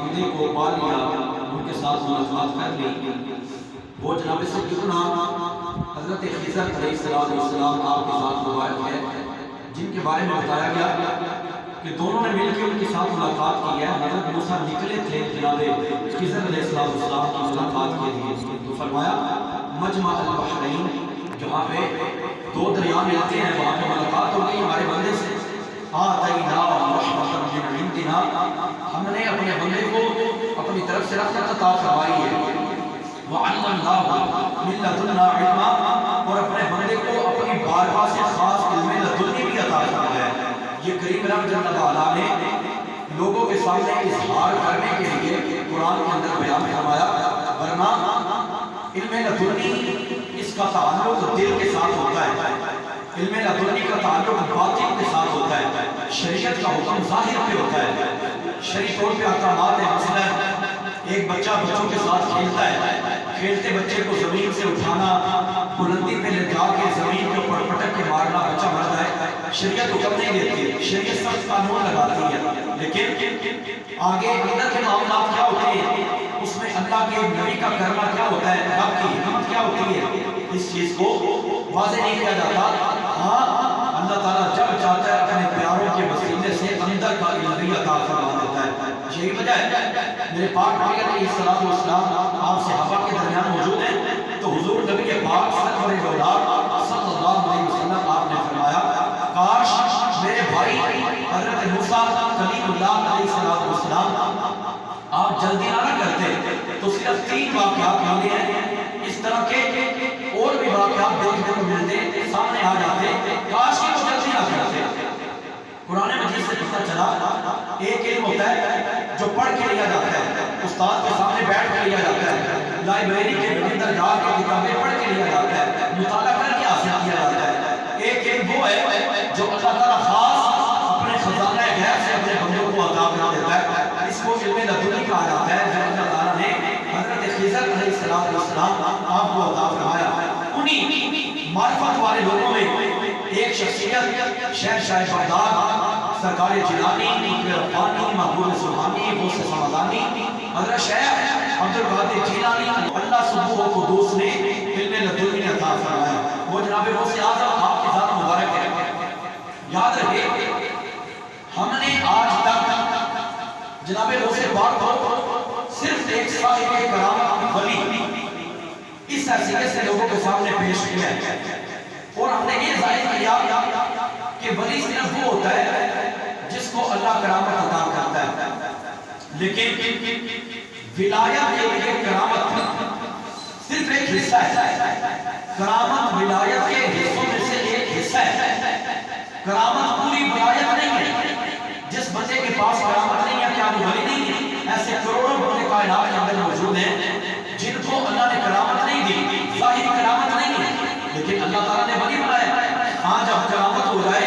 بندے کو پا لیا، ان کے ساتھ ملاقات کر لی، وہ جناب سیدنا حضرت خضر علیہ السلام آپ کے ساتھ مبارک ہے، جن کے بارے میں بتایا گیا کہ دونوں نے مل کے ان کے ساتھ ملاقات کی ہے۔ حضرت موسیٰ نکلے تھے جناب خضر علیہ السلام کی ملاقات کے لیے، تو فرمایا مجمع البحرین، جہاں پہ دو دریا ملتے ہیں وہاں پہ ملاقات ہو گئی ہمارے بندے سے۔ آتینا رحمۃ من عندنا، ہم نے اپنے بندے کو اپنی طرف سے رحمت عطا فرمائی ہے، وعلمناہ من لدنا علما، اور اپنے بندے کو اپنی بارگاہ سے خاص علم لدنی بھی عطا فرمایا ہے۔ یہ کریم رب جل وعلا نے لوگوں کے سامنے اظہار کرنے کے لیے قرآن کے اندر بیان فرمایا، ورنہ علم لدنی اس کا تعلق دل کے ساتھ ہوتا ہے، علم لدنی کا تعلق باطن کے ساتھ ہوتا ہے، شریعت کا حکم ظاہر پہ ہوتا ہے، شریع طور پہ احکامات ہیں۔ مثلا ایک بچہ بچوں کے ساتھ کھیلتا ہے، کھیلتے بچے کو زمین سے اٹھانا، بلندی پہ لے جا کے زمین کے اوپر پٹک کے مارنا، بچہ مر جائے، شریعت حکم نہیں دیتی، شریعت سخت قانون لگاتی ہے، لیکن آگے اندر کے معاملات کیا ہوتے ہیں، اس میں اللہ کے نبی کا کرنا کیا ہوتا ہے، رب کی حکمت کیا ہوتی ہے، اس چیز کو واضح نہیں کیا جاتا۔ ہاں اللہ تعالیٰ جب چاہتا ہے اپنے پیاروں کے وسیلے سے اندر کا علم بھی عطا فرما دیتا ہے۔ یہی وجہ ہے میرے پاک نبی علیہ السلام آپ صحابہ کے درمیان موجود ہیں، تو حضور نبی پاک سرور اولاد صلی اللہ علیہ وسلم آپ نے فرمایا کاش میرے بھائی حضرت موسیٰ کلیم اللہ علیہ السلام آپ جلدی نہ کرتے تو صرف 3 واقعات ملے ہیں، اس طرح کے اور بھی واقعات دیکھنے کو ملتے، سامنے آ جاتے، کاش کہ وہ جلدی نہ کرتے۔ قرآن مجید سے پتہ چلا ایک علم ہوتا ہے جو پڑھ کے لیا جاتا ہے، استاد کے سامنے بیٹھ کے لیا جاتا ہے، لائبریری کے اندر جا کے کتابیں پڑھ کے لیا جاتا ہے، مطالعہ کر کے حاصل کیا جاتا ہے۔ ایک علم وہ ہے جو اللہ تعالیٰ خاص اپنے خزانہ غیب سے اپنے بندوں کو عطا کرا دیتا ہے، اس کو علم لدنی کہا جاتا ہے، جو اللہ تعالیٰ نے حضرت خضر علیہ السلام آپ کو عطا فرمایا۔ انہی معرفت والے لوگوں میں ایک شخصیت شہنشاہ بغداد سرکار جیلانی، قطب ربانی، محبوب سبحانی، غوث سمدانی، حضرت شیخ عبد القادر جیلانی، اللہ سبحانہ و قدوس نے علم لدنی عطا فرمایا، وہ جناب غوث اعظم آپ کی ذات مبارک ہے۔ یاد رہے ہم نے آج تک جناب غوث پاک کو صرف ایک صاحب کرامت ولی اس حیثیت سے لوگوں کے سامنے پیش کیا ہے، اور ہم نے یہ ظاہر کیا کہ ولی صرف وہ ہوتا ہے جس کو اللہ کرامت عطا کرتا ہے، لیکن ولایت کے لیے کرامت صرف ایک حصہ ہے، کرامت ولایت کے حصوں میں سے ایک حصہ ہے، کرامت پوری ولایت نہیں ہے۔ جس بندے کے پاس کرامت نہیں ہے کیا وہ ولی نہیں ہے؟ ایسے کروڑوں بندے کائنات کے اندر موجود ہیں جن کو اللہ نے کرامت نہیں دی، ظاہری کرامت نہیں ہے، لیکن اللہ تعالیٰ نے ولی بنایا۔ ہاں جب کرامت ہو جائے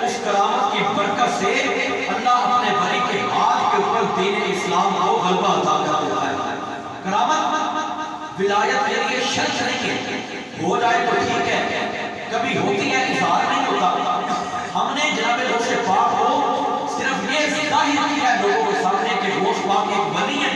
اس کرامت کی برکت سے اللہ اپنے ولی کے ہاتھ کے اوپر دین اسلام کو غلبہ عطا کر دیتا ہے۔ کرامت ولایت کے لیے شرط نہیں ہے، ہو جائے تو ٹھیک ہے، کبھی ہوتی ہے اظہار نہیں ہوتا۔ ہم نے جناب غوث پاک کو صرف یہ ظاہر کیا ہے لوگوں کے سامنے کہ غوث پاک ایک ولی ہے،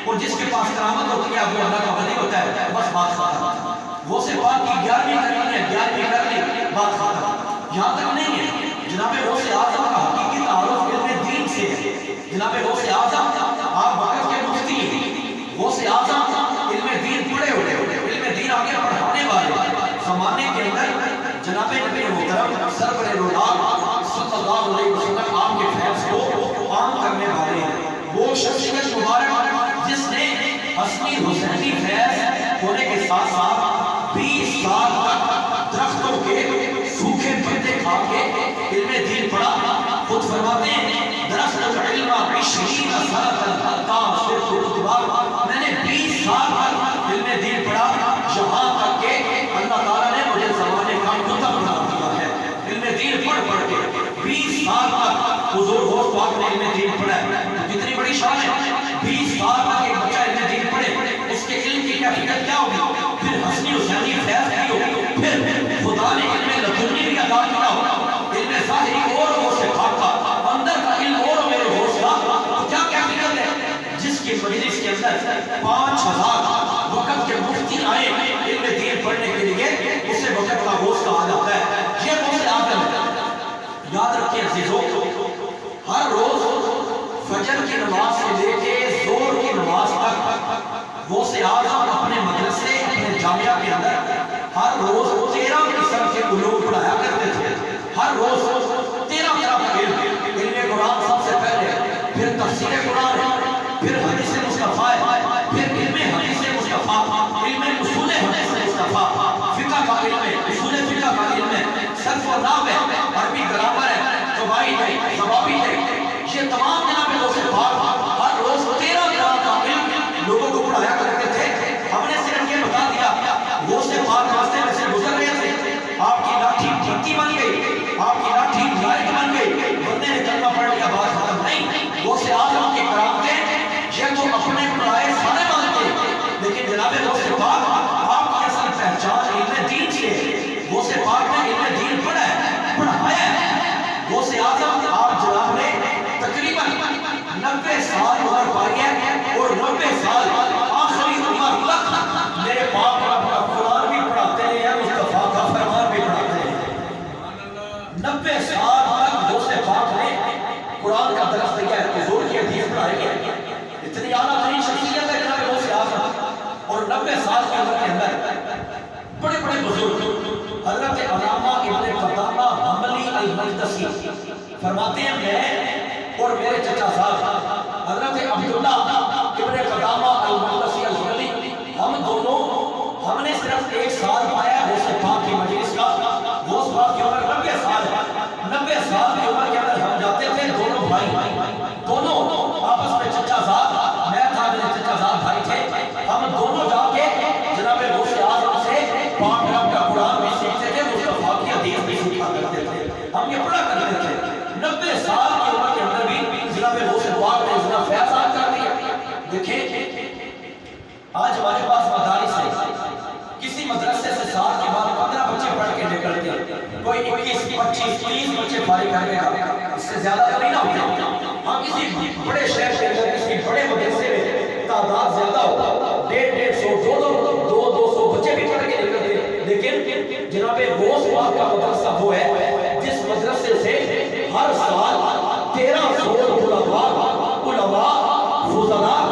اور جس کے پاس کرامت ہوتی ہے وہ اللہ کا ولی ہوتا ہے، بس بات ختم۔ غوث پاک کی 11ویں کرنی ہے، 11ویں کر لی، بات ختم، یہاں تک نہیں ہے۔ جناب غوث اعظم کا حقیقی تعارف علم دین سے ہے۔ جناب غوث اعظم آپ وقت کے مفتی ہیں، غوث اعظم علم دین پڑھے ہوئے، علم دین آگے پڑھانے والے زمانے کے اندر جناب نبی محترم سرور اولاد صلی اللہ علیہ وسلم آپ کے فیض کو عام کرنے والے ہیں۔ وہ شخصیت مبارک جس نے حسنی حسینی فیض ہونے کے ساتھ ساتھ 20 سال تک درختوں کے سوکھے پتے کھا کے علم دین پڑھا۔ خود فرماتے ہیں درست العلم 20 سنۃ حتی صرت رتبہ، میں نے 20 سال تک علم دین پڑھا، یہاں تک کہ اللہ تعالیٰ نے مجھے زمانے کا کتب بنا دیا ہے۔ علم دین پڑھ کے 20 سال تک حضور غوث پاک نے علم دین پڑھا ہے، کتنی بڑی شان ہے۔ 20 سال تک ایک بچہ علم دین پڑھے، اس کے علم کی کیفیت کیا ہوگی؟ پھر حسنی حسینی فیض کی ہوگی، پھر خدا نے علم لدنی بھی عطا کیا ہوگا، علم ظاہری اور غوث پاک کا اندر کا علم کی مجلس کے اندر 5000 وقت کے مفتی آئے علم دین پڑھنے کے لیے، اسے وقت کا غوث کہا جاتا ہے۔ یہ غوث اعظم ہے۔ یاد رکھیں عزیزوں، ہر روز فجر کی نماز سے لے کے ظہر کی نماز تک غوث اعظم اپنے مدرسے، اپنے جامعہ کے اندر ہر روز 13 قسم کے علوم پڑھایا کرتے تھے۔ ہر روز 13 طرح کا علم، علم قرآن سب سے پہلے، پھر تفسیر قرآن ہے، پھر حدیث مصطفیٰ ہے، پھر علم حدیث مصطفیٰ، علم اصول حدیث مصطفیٰ، فقہ کا علم ہے، اصول فقہ کا علم ہے، صرف و نحو ہے، عربی گرامر ہے، قواعد ہے، ضوابط ہے۔ یہ تمام جناب غوث پاک ہر روز 13 طرح کا علم لوگوں کو پڑھایا کرتے تھے۔ ہم نے صرف یہ بتا دیا غوث پاک راستے میں سے گزر رہے تھے، آپ کی لاٹھی بتی بن گئی، آپ کی لاٹھی لائٹ بن گئی، بندے نے کلمہ پڑھ لیا، بات ختم نہیں۔ غوث اعظم کی کرامتیں یہ تو اپنے پرائے سارے مانتے، لیکن جناب غوث پاک آپ کی اصل پہچان علم دین سے ہے۔ غوث پاک نے علم دین پڑھا ہے، پڑھایا ہے۔ غوث اعظم آپ جناب نے تقریباً 90 سال عمر پائی ہے، اور 90 سال آخری عمر تک میرے پاک رب کا قرآن بھی پڑھاتے ہیں، مصطفیٰ کا فرمان بھی پڑھاتے ہیں۔ 90 سال تک غوث پاک نے قرآن کا درس دیا ہے، حضور کی حدیث پڑھائی ہے۔ اتنی اعلیٰ ترین شخصیت ہے جناب غوث اعظم، اور 90 سال کی عمر کے اندر بڑے بڑے بزرگ حضرت علامہ ابن قدامہ حنبلی المقدسی فرماتے ہیں، میں اور میرے چچا صاحب حضرت عبداللہ ابن قدامہ المقدسی الحنبلی، ہم نے صرف 1 سال پایا غوث پاک کی مجلس کا۔ غوث پاک کی عمر 90 سال ہے۔ 90 سال کی عمر کے اندر ہم جاتے تھے، دونوں بھائی، دونوں آپس میں چچا صاحب، میں تھا، میرے چچا صاحب بھائی تھے، ہم دونوں جا کے جناب غوث اعظم سے پاک رب کا قرآن بھی سیکھتے تھے، مصطفیٰ کی حدیث بھی سیکھا کرتے تھے، ہم یہ پڑھا کرتے تھے۔ 90 سال کی عمر کے اندر بھی جناب غوث پاک نے اتنا فیضان کر دیا۔ دیکھیں آج ہمارے پاس مدارس ہے، کسی مدرسے سے سال کے بعد 15 بچے پڑھ کے نکلتے ہیں، کوئی 21 25 30 بچے فارغ کر گیا، اس سے زیادہ تو نہیں نہ ہوتے۔ ہاں کسی بڑے شہر کے اندر کسی بڑے مدرسے میں تعداد زیادہ ہو، 150 200 بچے بھی پڑھ کے نکلتے ہیں، لیکن جناب غوث پاک کا مدرسہ وہ ہے جس مدرسے سے ہر سال 1300 علماء فضلاء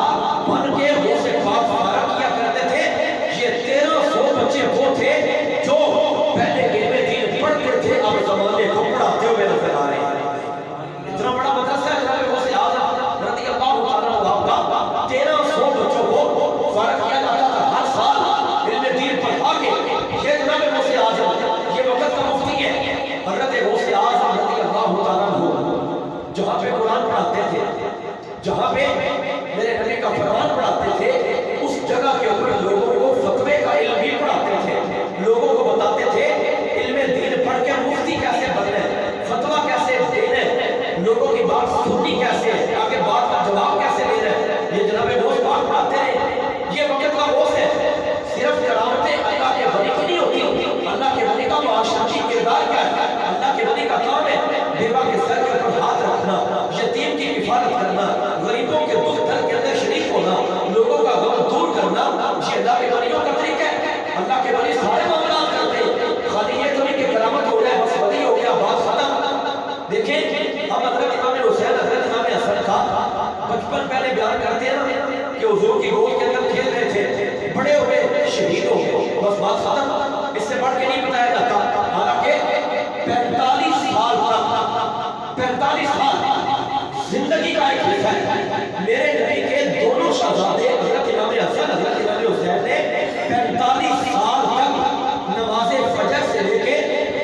بن کے غوث پاک فارغ کیا کرتے تھے۔ یہ 1300 بچے وہ تھے جو پہلے علم دین پڑھتے تھے، اب زمانے کو پڑھاتے ہوئے نظر آ رہے ہیں۔ اتنا بڑا مدرسہ ہے جناب غوث اعظم رضی اللہ تعالیٰ عنہ کا، 1300 بچوں کو فارغ کیا جاتا تھا ہر سال علم دین پڑھا کے۔ یہ جناب غوث اعظم یہ وقت کا مفتی ہے، حضرت غوث اعظم رضی اللہ تعالیٰ عنہ جہاں پہ قرآن پڑھاتے تھے، جہاں پہ میرے نبی کا فرمان پڑھاتے تھے، اس جگہ کے اوپر لوگوں کو فتوے کا علم بھی پڑھاتے تھے، لوگوں کو بتاتے تھے علم دین پڑھ کے مفتی کیسے بننے، فتوہ کیسے دینے، لوگوں کی بات سننی کیسے ہے، آگے بات کا جواب کیسے دینا ہے۔ یہ جناب غوث پاک پڑھاتے ہیں۔ یہ وقت کا غوث ہے۔ صرف کرامتیں اللہ کے ولی کی نہیں ہوتی، اللہ کے ولی کا معاشرتی کردار کیا ہے؟ اللہ کے ولی کا کام ہے بیوہ کے سر کے اوپر ہاتھ رکھنا، یتیم کی حفاظت کرنا، غریبوں کے دکھ درد کے اندر شریک ہونا، لوگوں کا غم دور کرنا۔ یہ اللہ کے ولیوں کا طریقہ ہے۔ اللہ کے ولی سارے معاملات کرتے ہیں، خالی یہ تو نہیں کہ کرامت ہو گیا بس ولی ہو گیا بات ختم۔ دیکھیں ہم حضرت امام حسین حضرت امام حسن کا بچپن پہلے بیان کرتے ہیں نا کہ حضور کی گود کے اندر کھیل رہے تھے، بڑے ہوئے شہید ہو گئے، بس بات ختم، اس سے بڑھ کے نہیں بتایا جاتا۔ حالانکہ 45 سال تک 45 سال زندگی کا ایک حصہ ہے۔ میرے نبی کے دونوں شہزادے حضرت امام حسن حضرت امام حسین نے 45 سال تک نماز فجر سے لے کے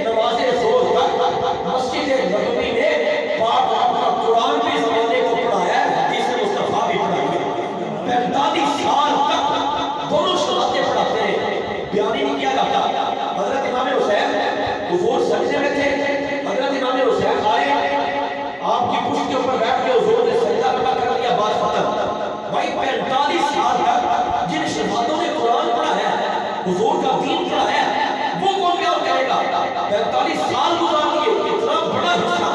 نماز ظہر تک مسجد نبوی میں پاک رب کا قرآن بھی زمانے کو پڑھایا ہے، حدیث مصطفیٰ بھی پڑھائی ہے۔ 45 سال تک دونوں شہزادے پڑھاتے ہیں، بیان ہی نہیں کیا جاتا۔ حضرت امام حسین حضور سجدے میں تھے، حضرت امام حسین آئے، آپ کی پشت کے اوپر بیٹھ کے حضور نے سجدہ لگا کر دیا، بات ختم۔ بھائی 45 سال تک جن شہزادوں نے قرآن پڑھا ہے، حضور کا دین پڑھا ہے، وہ کون بیان کرے گا؟ 45 سال گزار لیے، اتنا بڑا حصہ۔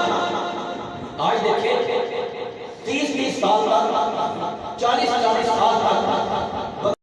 آج دیکھیں 30 سال تک 40